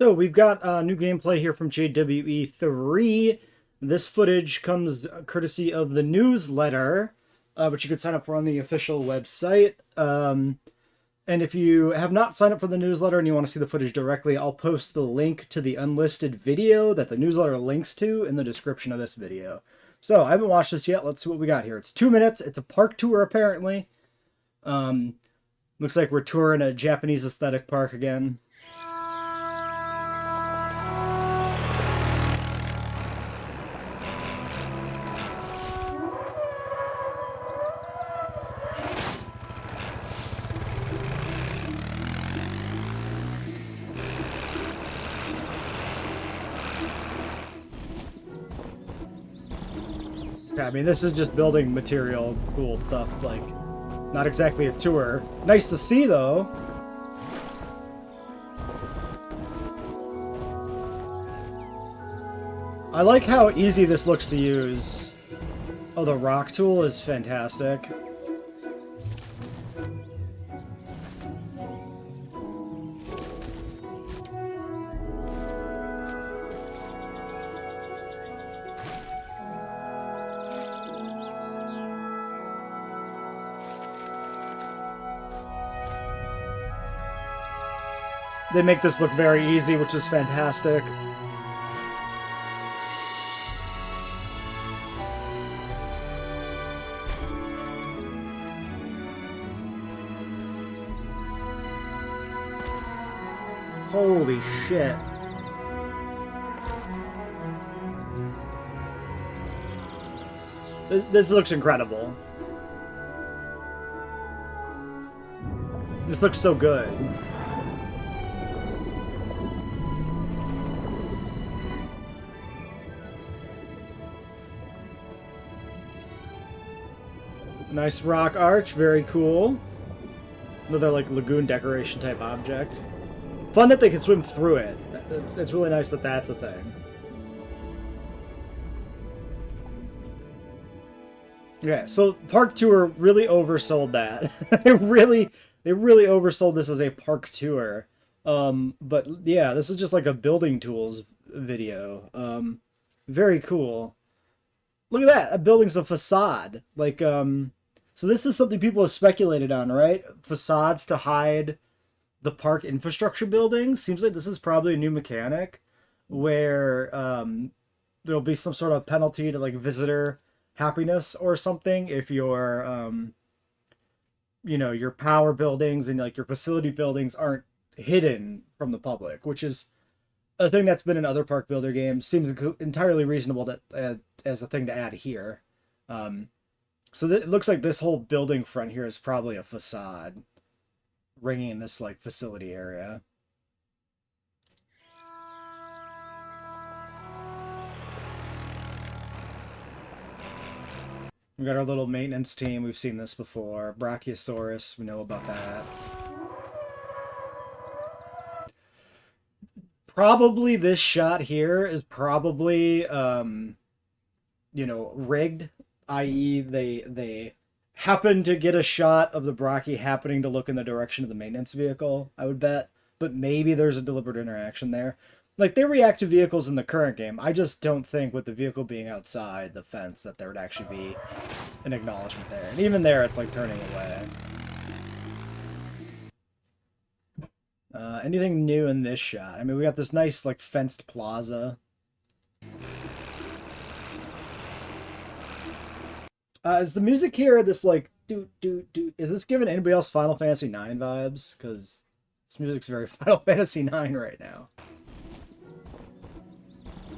So we've got new gameplay here from JWE3. This footage comes courtesy of the newsletter, which you could sign up for on the official website. And if you have not signed up for the newsletter and you want to see the footage directly, I'll post the link to the unlisted video that the newsletter links to in the description of this video. So I haven't watched this yet. Let's see what we got here. It's 2 minutes. It's a park tour, apparently. Looks like we're touring a Japanese aesthetic park again. Yeah, I mean, this is just building material, cool stuff, like, not exactly a tour. Nice to see, though. I like how easy this looks to use. Oh, the rock tool is fantastic. They make this look very easy, which is fantastic. Holy shit. This looks incredible. This looks so good. Nice rock arch, very cool. Another like lagoon decoration type object. Fun that they can swim through it. It's really nice that that's a thing. Yeah, so Park Tour really oversold that. they really oversold this as a park tour. But yeah, this is just like a building tools video. Very cool. Look at that. A building's a facade. Like, so this is something people have speculated on, right? Facades to hide the park infrastructure buildings. Seems like this is probably a new mechanic where there'll be some sort of penalty to like visitor happiness or something if your your power buildings and like your facility buildings aren't hidden from the public, which is a thing that's been in other park builder games. Seems entirely reasonable that as a thing to add here. So it looks like this whole building front here is probably a facade ringing in this like facility area. We got our little maintenance team. We've seen this before. Brachiosaurus, we know about that. Probably this shot here is probably rigged, i.e. they happen to get a shot of the Brachie happening to look in the direction of the maintenance vehicle, I would bet. But maybe there's a deliberate interaction there. Like, they react to vehicles in the current game. I just don't think with the vehicle being outside the fence that there would actually be an acknowledgement there. And even there, it's like turning away. Anything new in this shot? I mean, we got this nice, like, fenced plaza. Is the music here this, like, is this giving anybody else Final Fantasy IX vibes? Because this music's very Final Fantasy IX right now.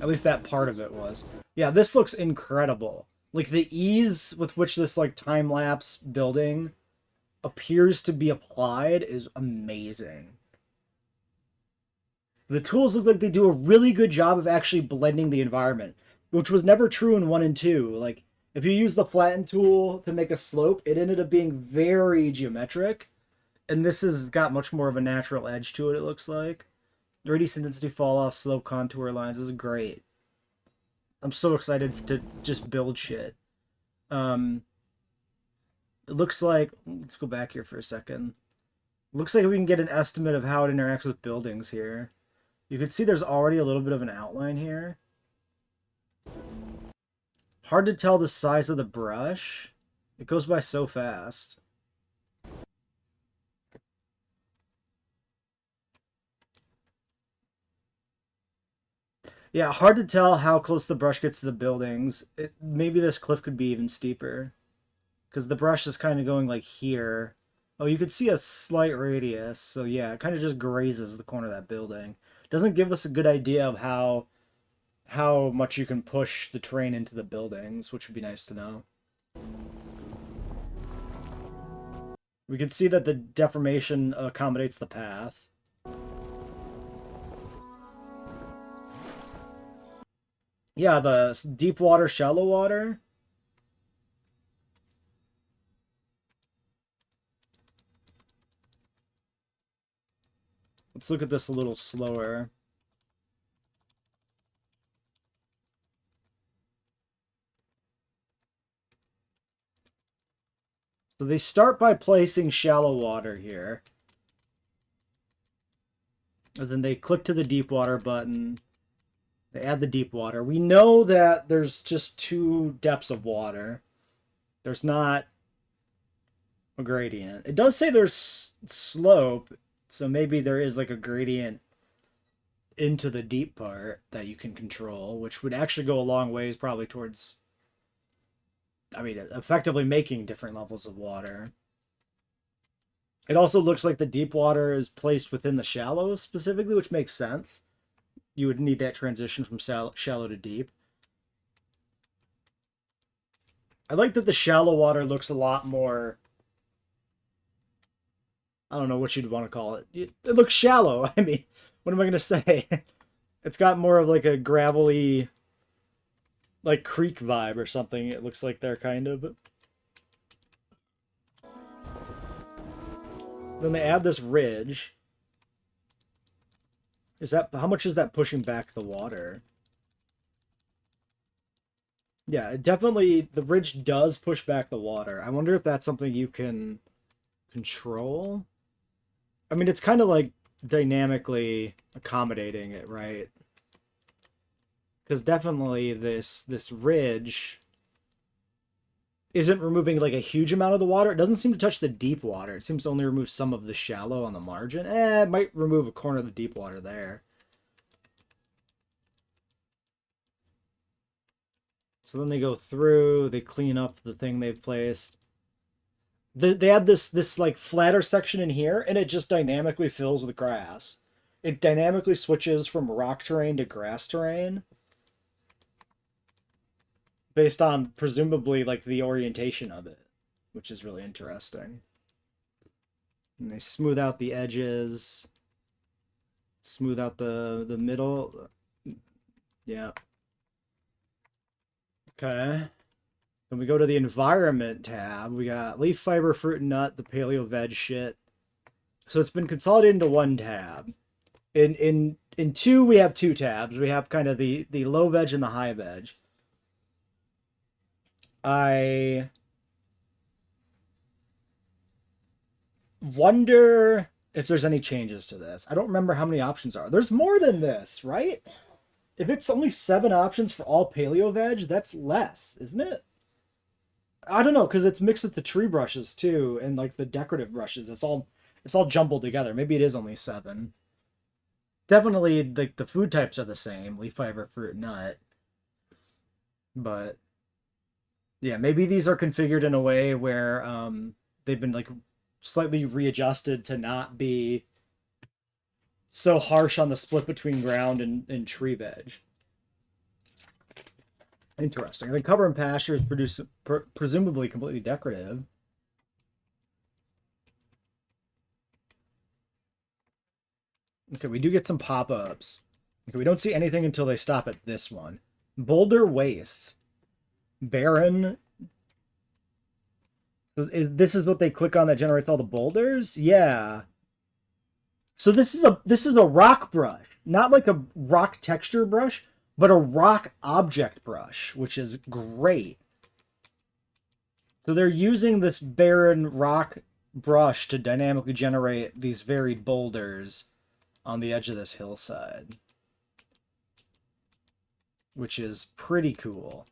At least that part of it was. Yeah, this looks incredible. Like, the ease with which this, like, time-lapse building appears to be applied is amazing. The tools look like they do a really good job of actually blending the environment, which was never true in 1 and 2. Like, if you use the flatten tool to make a slope, it ended up being very geometric. And this has got much more of a natural edge to it, it looks like. Radius intensity fall off, slope contour lines. This is great. I'm so excited to just build shit. It looks like... Let's go back here for a second. Looks like we can get an estimate of how it interacts with buildings here. You can see there's already a little bit of an outline here. Hard to tell the size of the brush. It goes by so fast. Yeah, hard to tell how close the brush gets to the buildings. Maybe this cliff could be even steeper. Because the brush is kind of going like here. Oh, you could see a slight radius. So yeah, it kind of just grazes the corner of that building. Doesn't give us a good idea of how much you can push the terrain into the buildings, which would be nice to know. We can see that the deformation accommodates the path. Yeah, the deep water, shallow water. Let's look at this a little slower. So they start by placing shallow water here. And then they click to the deep water button. They add the deep water. We know that there's just 2 depths of water. There's not a gradient. It does say there's slope, so maybe there is like a gradient into the deep part that you can control, which would actually go a long ways probably towards, I mean, effectively making different levels of water. It also looks like the deep water is placed within the shallow specifically, which makes sense. You would need that transition from shallow to deep. I like that the shallow water looks a lot more, I don't know what you'd want to call it. It looks shallow. I mean, what am I going to say? It's got more of like a gravelly, like creek vibe or something. It looks like they're kind of. Then they add this ridge. Is that, how much is that pushing back the water? Yeah, it definitely, the ridge does push back the water. I wonder if that's something you can control. I mean, it's kind of like dynamically accommodating it, right? Because definitely this ridge isn't removing like a huge amount of the water. It doesn't seem to touch the deep water. It seems to only remove some of the shallow on the margin. It might remove a corner of the deep water there. So then they go through, they clean up the thing they've placed. They add this like flatter section in here, and it just dynamically fills with grass. It dynamically switches from rock terrain to grass terrain. Based on presumably like the orientation of it, which is really interesting. And they smooth out the edges, smooth out the middle. Yeah. Okay. Then we go to the environment tab. We got leaf fiber, fruit and nut, the paleo veg shit. So it's been consolidated into one tab. In 2 we have 2 tabs. We have kind of the low veg and the high veg. I wonder if there's any changes to this. I don't remember how many options are. There's more than this, right? If it's only 7 options for all paleo veg, that's less, isn't it? I don't know, because it's mixed with the tree brushes too, and like the decorative brushes. It's all jumbled together. Maybe it is only 7. Definitely, like the food types are the same: leaf fiber, fruit, nut. But yeah, maybe these are configured in a way where they've been like slightly readjusted to not be so harsh on the split between ground and tree veg. Interesting. The cover and pasture is presumably completely decorative. Okay, we do get some pop-ups. Okay, we don't see anything until they stop at this one. Boulder wastes. Barren. So this is what they click on that generates all the boulders? Yeah. So this is a rock brush. Not like a rock texture brush, but a rock object brush, which is great. So they're using this barren rock brush to dynamically generate these varied boulders on the edge of this hillside, which is pretty cool.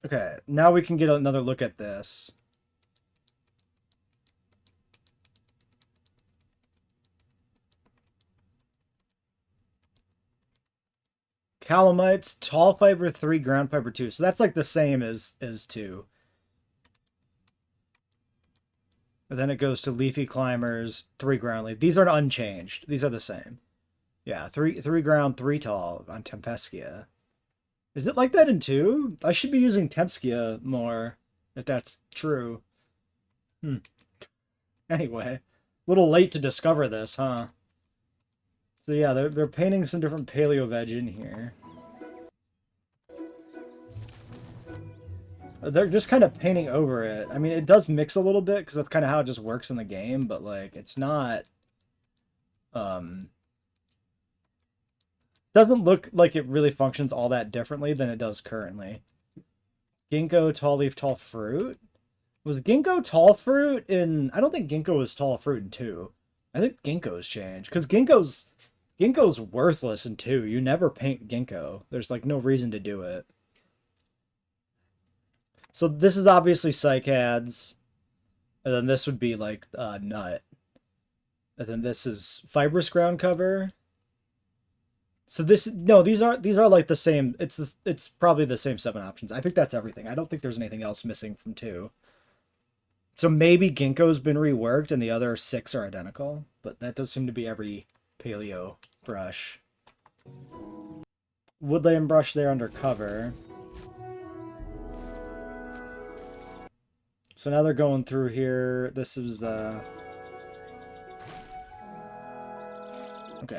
Okay, now we can get another look at this. Calamites, tall fiber 3, ground fiber 2. So that's like the same as 2. And then it goes to leafy climbers, 3 ground leaf. These aren't unchanged. These are the same. Yeah, 3 ground, 3 tall on Tempeschia. Is it like that in 2? I should be using Tempeschia more, if that's true. Anyway, a little late to discover this, huh? So yeah, they're painting some different paleo-veg in here. They're just kind of painting over it. I mean, it does mix a little bit, because that's kind of how it just works in the game, but, like, it's not... doesn't look like it really functions all that differently than it does currently. Ginkgo, tall leaf, tall fruit? Was ginkgo tall fruit in... I don't think ginkgo was tall fruit in 2. I think ginkgo's changed, because ginkgo's worthless in 2. You never paint ginkgo. There's, like, no reason to do it. So this is obviously cycads, and then this would be like nut, and then this is fibrous ground cover. So these are like the same. It's probably the same 7 options. I think that's everything. I don't think there's anything else missing from 2. So maybe ginkgo's been reworked and the other 6 are identical, but that does seem to be every paleo brush. Woodland brush there under cover. So now they're going through here. This is okay,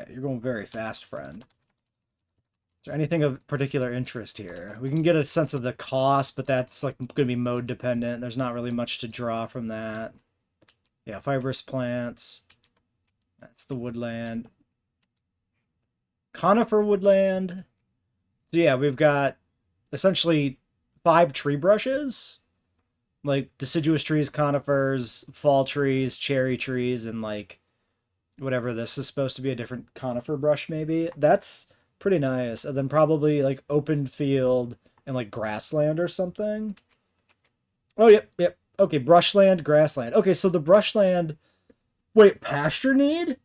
you're going very fast, friend. Is there anything of particular interest here? We can get a sense of the cost, but that's like going to be mode dependent. There's not really much to draw from that. Yeah, fibrous plants. That's the woodland. Conifer woodland. So yeah, we've got essentially 5 tree brushes. Like deciduous trees, conifers, fall trees, cherry trees, and like whatever this is supposed to be, a different conifer brush maybe. That's pretty nice. And then probably like open field and like grassland or something. Oh, yep. Okay, brushland, grassland. Okay, so the brushland... Wait, pasture need?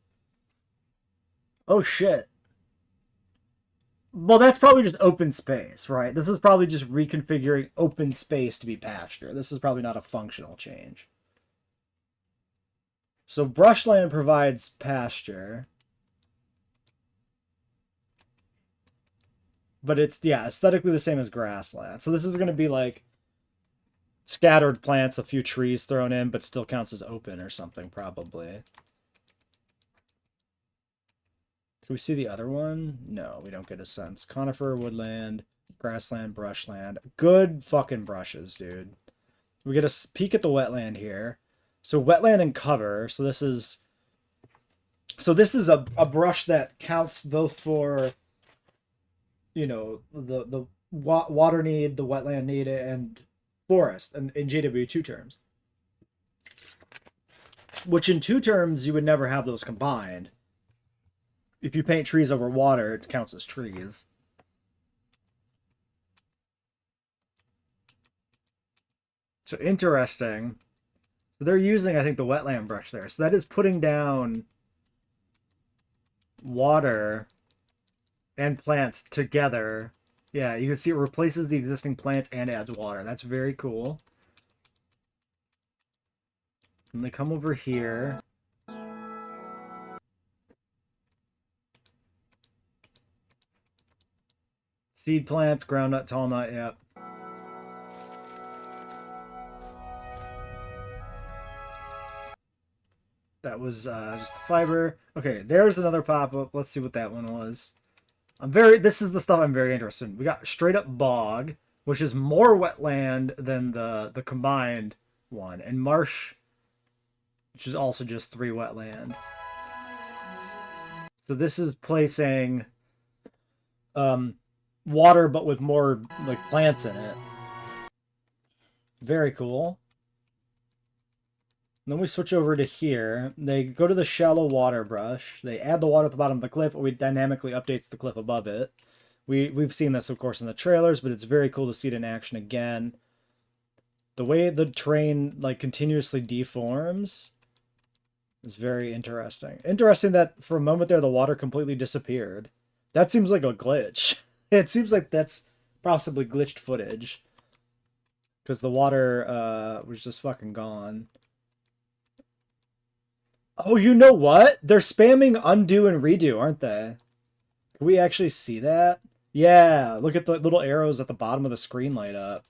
Oh, shit. Well, that's probably just open space, right? This is probably just reconfiguring open space to be pasture. This is probably not a functional change. So brushland provides pasture. But it's, yeah, aesthetically the same as grassland. So this is going to be like scattered plants, a few trees thrown in, but still counts as open or something, probably. Can we see the other one? No, we don't get a sense. Conifer, woodland, grassland, brushland. Good fucking brushes, dude. We get a peek at the wetland here. So wetland and cover. So this is a brush that counts both for, you know, the water need, the wetland need, and forest, and in JW2 terms. Which in 2 terms, you would never have those combined. If you paint trees over water, it counts as trees. So interesting. So they're using, I think, the wetland brush there. So that is putting down water and plants together. Yeah, you can see it replaces the existing plants and adds water. That's very cool. And they come over here. Seed plants, groundnut, tall nut, yep. That was just the fiber. Okay, there's another pop-up. Let's see what that one was. This is the stuff I'm very interested in. We got straight up bog, which is more wetland than the combined one, and marsh, which is also just 3 wetland. So this is placing water, but with more like plants in it. Very cool. Then we switch over to here. They go to the shallow water brush. They add the water at the bottom of the cliff, or it dynamically updates the cliff above it. We've seen this, of course, in the trailers, but it's very cool to see it in action again. The way the terrain like continuously deforms is very interesting. Interesting that for a moment there, the water completely disappeared. That seems like a glitch. It seems like that's possibly glitched footage. Because the water was just fucking gone. Oh, you know what? They're spamming undo and redo, aren't they? Can we actually see that? Yeah, look at the little arrows at the bottom of the screen light up.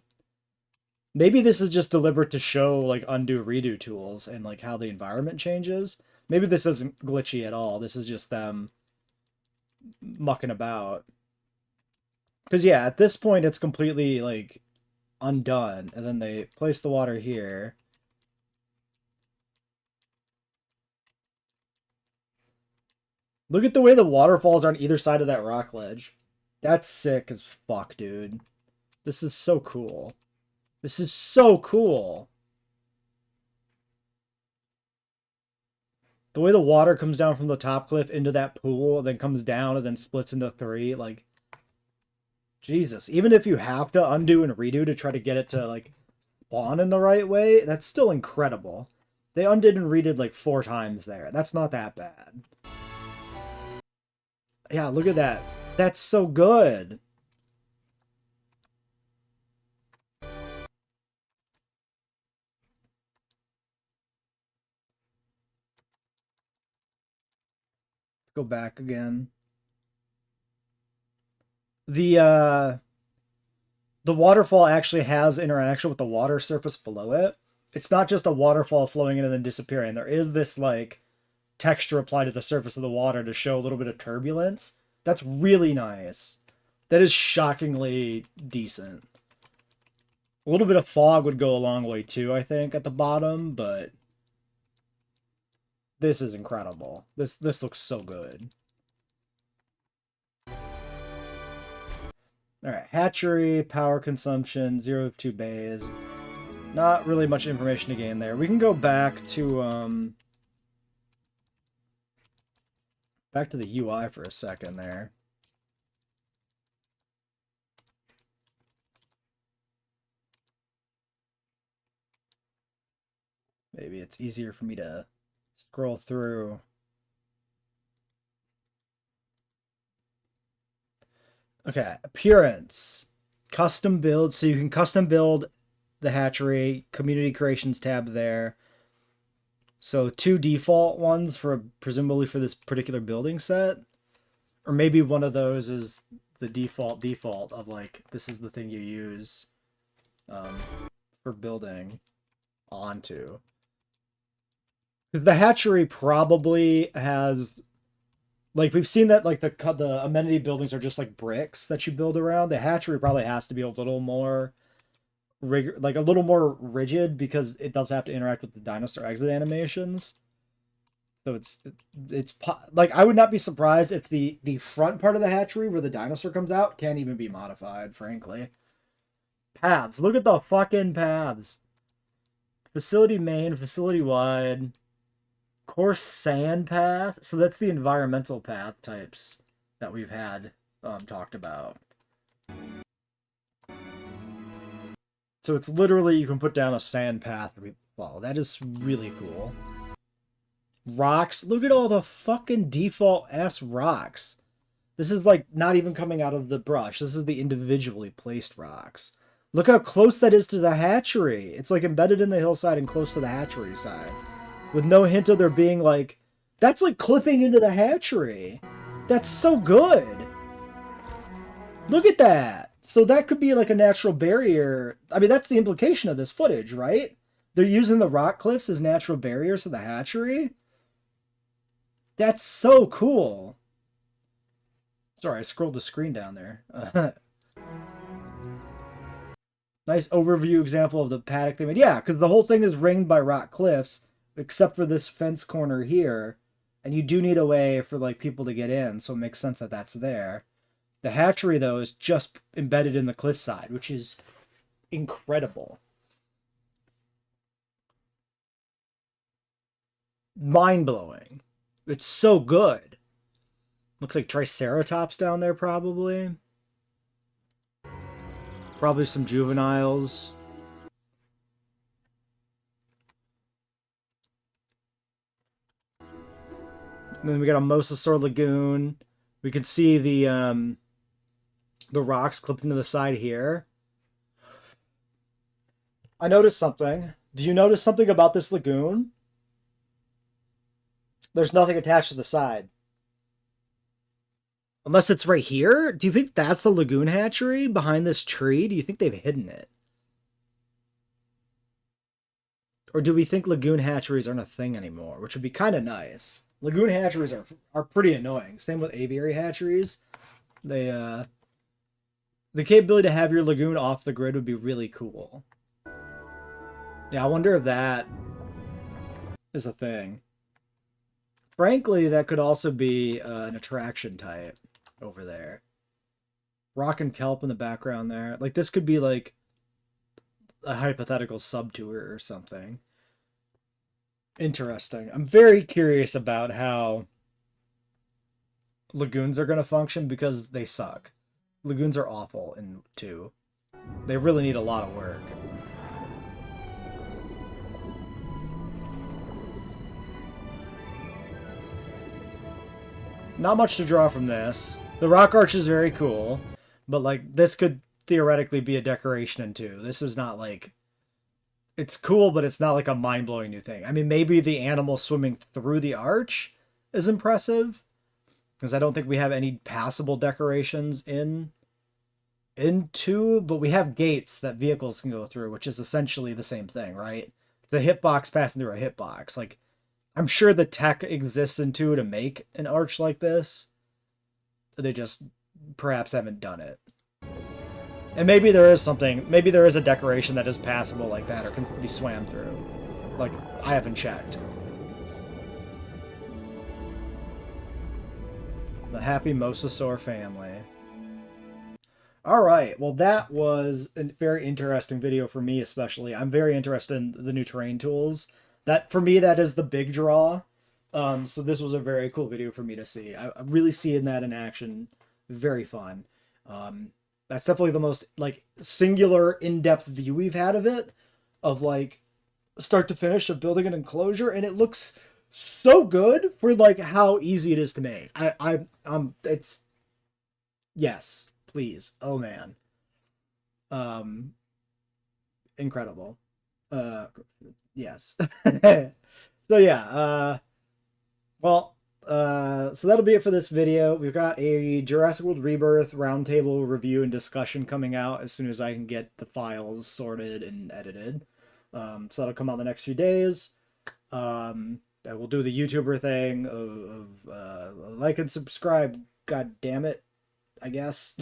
Maybe this is just deliberate to show like undo redo tools and like how the environment changes. Maybe this isn't glitchy at all. This is just them mucking about. Because yeah, at this point it's completely like undone, and then they place the water here. Look at the way the waterfalls are on either side of that rock ledge. That's sick as fuck, dude. This is so cool. This is so cool. The way the water comes down from the top cliff into that pool, and then comes down and then splits into three, like... Jesus. Even if you have to undo and redo to try to get it to, like, spawn in the right way, that's still incredible. They undid and redid, like, 4 times there. That's not that bad. Yeah, look at that. That's so good. Let's go back again. The waterfall actually has interaction with the water surface below it. It's not just a waterfall flowing in and then disappearing. There is this, like, texture applied to the surface of the water to show a little bit of turbulence. That's really nice. That is shockingly decent. A little bit of fog would go a long way too, I think, at the bottom, but this is incredible. This looks so good. Alright, hatchery, power consumption, 0 of 2 bays. Not really much information to gain there. We can go back to the UI for a second there. Maybe it's easier for me to scroll through. Okay, appearance. Custom build. So you can custom build the hatchery. Community creations tab there. So 2 default ones for presumably for this particular building set. Or maybe one of those is the default of like, this is the thing you use for building onto. Because the hatchery probably has, like, we've seen that, like, the amenity buildings are just, like, bricks that you build around. The hatchery probably has to be a little more, a little more rigid, because it does have to interact with the dinosaur exit animations. So it's like, I would not be surprised if the front part of the hatchery, where the dinosaur comes out, can't even be modified, frankly. Paths. Look at the fucking paths. Facility main, facility wide. Course sand path. So that's the environmental path types that we've had talked about. So it's literally, you can put down a sand path and follow. That is really cool. Rocks. Look at all the fucking default ass rocks. This is like not even coming out of the brush. This is the individually placed rocks. Look how close that is to the hatchery. It's like embedded in the hillside and close to the hatchery side. With no hint of there being like... That's like clipping into the hatchery. That's so good. Look at that. So that could be like a natural barrier. I mean, that's the implication of this footage, right? They're using the rock cliffs as natural barriers to the hatchery. That's so cool. Sorry, I scrolled the screen down there. Nice overview example of the paddock they made. Yeah, because the whole thing is ringed by rock cliffs, except for this fence corner here. And you do need a way for like people to get in, so it makes sense that that's there. The hatchery, though, is just embedded in the cliffside, which is incredible. mind-blowing. It's so good. Looks like Triceratops down there, probably. Probably some juveniles. And then we got a Mosasaur Lagoon. We can see the rocks clipped into the side here. I noticed something. Do you notice something about this lagoon? There's nothing attached to the side. Unless it's right here? Do you think that's the lagoon hatchery behind this tree? Do you think they've hidden it? Or do we think lagoon hatcheries aren't a thing anymore? Which would be kind of nice. Lagoon hatcheries are pretty annoying. Same with aviary hatcheries. They, the capability to have your lagoon off the grid would be really cool. Yeah, I wonder if that is a thing. Frankly, that could also be an attraction type over there. Rock and kelp in the background there. Like, this could be like a hypothetical subtour or something. Interesting. I'm very curious about how lagoons are going to function because they suck. Lagoons are awful in 2. They really need a lot of work. Not much to draw from this. The rock arch is very cool, but like this could theoretically be a decoration in 2. This is not like... It's cool, but it's not like a mind-blowing new thing. I mean, maybe the animal swimming through the arch is impressive, because I don't think we have any passable decorations in 2, but we have gates that vehicles can go through, which is essentially the same thing, right? It's a hitbox passing through a hitbox. Like, I'm sure the tech exists in 2 to make an arch like this. They just perhaps haven't done it. And maybe there is something, maybe there is a decoration that is passable like that or can be swam through. Like, I haven't checked. The happy Mosasaur family. Alright, well that was a very interesting video for me especially. I'm very interested in the new terrain tools. That, for me, that is the big draw. So this was a very cool video for me to see. I'm really seeing that in action. Very fun. That's definitely the most, like, singular, in-depth view we've had of it. Of, like, start to finish of building an enclosure. And it looks so good for, like, how easy it is to make. It's... Yes, please. Oh, man. Incredible. Yes. So yeah, so that'll be it for this video. We've got a Jurassic World Rebirth roundtable review and discussion coming out as soon as I can get the files sorted and edited. So that'll come out the next few days. I will do the YouTuber thing of like and subscribe. God damn it, I guess.